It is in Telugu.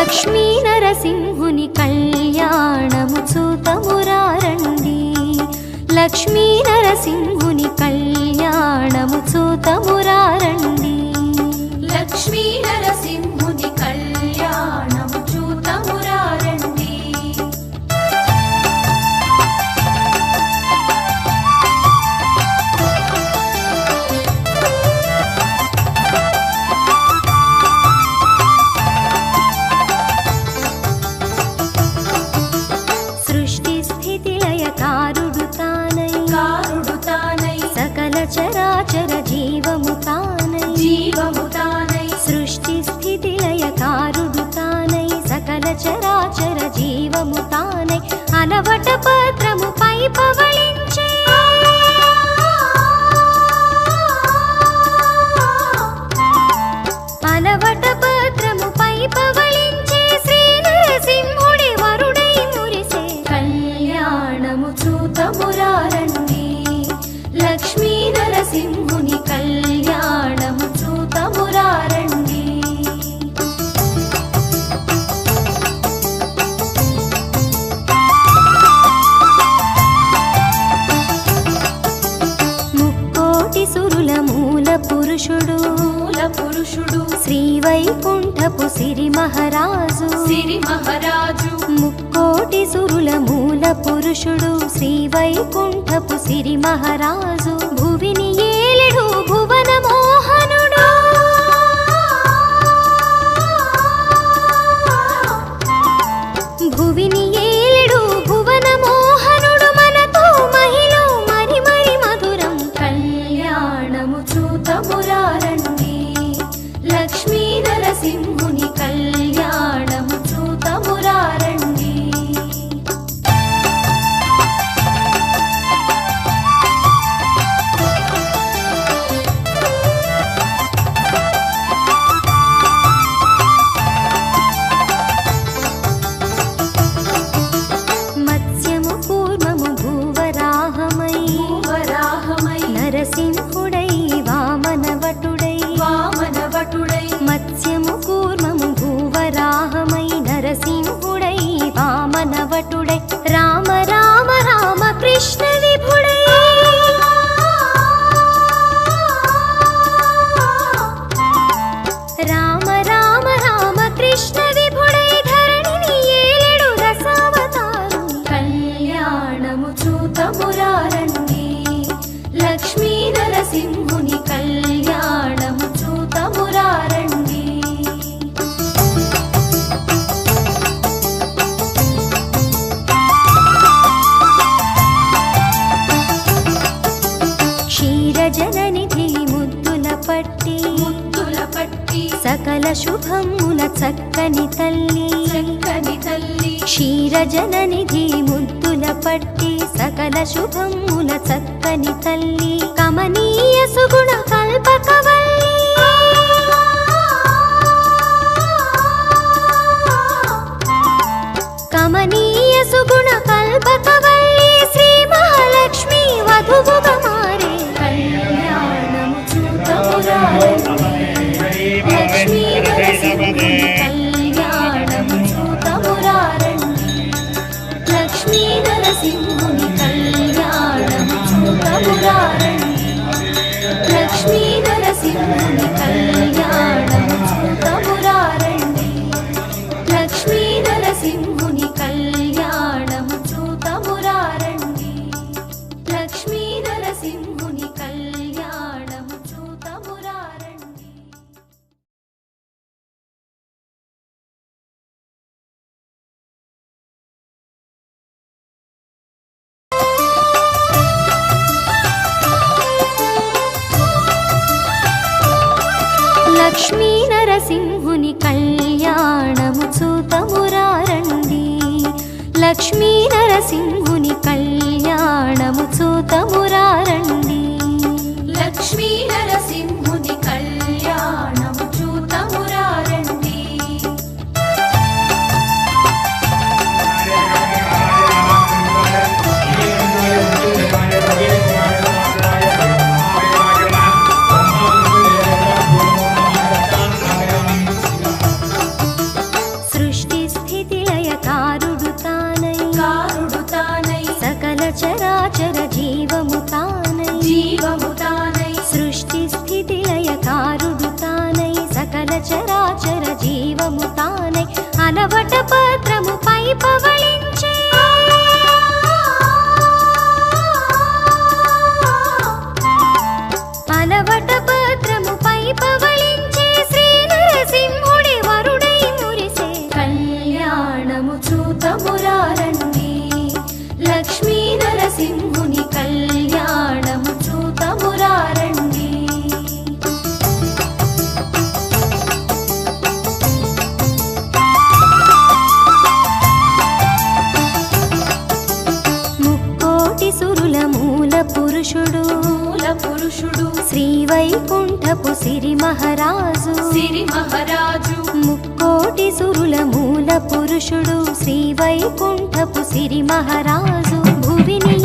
లక్ష్మీ నరసింహుని కళ్యాణము చూతమురారండి. లక్ష్మీ నరసింహుని కళ్యాణము చూతమురారండి. లక్ష్మీ నరసింహుని కళ్యాణము చూతమురారండి. సృష్టి స్థితి లయకారుడు తానై సకల చరాచర జీవము తానై సృష్టి స్థితి లయకారుడు తానై సకల చరాచర జీవము తానై అలవట పత్రము పై పవళించే అలవట పత్రము పై పవళించే శ్రీ నరసింహుడి వరుడై మురిసే కళ్యాణము చూతమురారండి. లక్ష్మీ నరసింహుని కళ్యాణము చూతమురారండి. ముక్కోటి సురుల మూల పురుషుడు శ్రీ వైకుంఠపు సిరి మహారాజు ముక్కోటి సురుల మూల పురుషుడు శ్రీ వైకుంఠపు సిరి మహారాజు భువిని ఏలెడు భువన మోహనుడు భువిని ఏలెడు భువన మోహనుడు మనతో మహిళ మరి మరి మధురం కళ్యాణము చూతమురారండి. లక్ష్మీ నరసింహుని కళ్యాణము చూతమురారండి. మత్స్యము కూర్మము భూవరాహమై నరసింహుడై వామనవటుడై మత్స్యము కూర్మము భూవరాహమై నరసింహుడై వామనవటుడై రామ రామ రామ కృష్ణ విభుడై రామ రామ రామ కృష్ణ విభుడై ధరణిని ఏలెడు రసావతారం కళ్యాణము చూతమురారండి. లక్ష్మీ నరసింహుని కళ్యాణము చూతమురారండి. క్షీరజననిధి ముద్దుల పట్టి సకల శుభముల చక్కని తల్లి క్షీరజననిధి ముద్దుల పట్టి సకల శుభముల చక్కని తల్లి కమనీయ సుగుణ కల్పకవల్లి కమనీయ సుగుణ కల్పకవల్లి శ్రీ మహాలక్ష్మి వధువుగా మారే కళ్యాణము చూతమురారండి. లక్ష్మీ నరసింహుని కళ్యాణము చూతమురారండి. లక్ష్మీ నరసింహుని కళ్యాణము చూతమురారండి. లక్ష్మీ నరసింహుని కళ్యాణము చూతమురారండి. లక్ష్మీ నరసింహుని కళ్యాణము చూతమురారండి. లక్ష్మీ నరసింహుని కళ్యాణము చూతమురారండి. లక్ష్మీ నరసింహుని కళ్యాణము చూతమురారండి. లక్ష్మీ నరసింహుని కళ్యాణము చూతమురారండి. లక్ష్మీ నరసింహుని కళ్యాణము చూతమురారండి. వైకుంఠపు సిరి మహారాజు సిరి మహారాజు ముక్కోటి సురుల మూల పురుషుడు శ్రీ వైకుంఠపు సిరి మహారాజు భువిని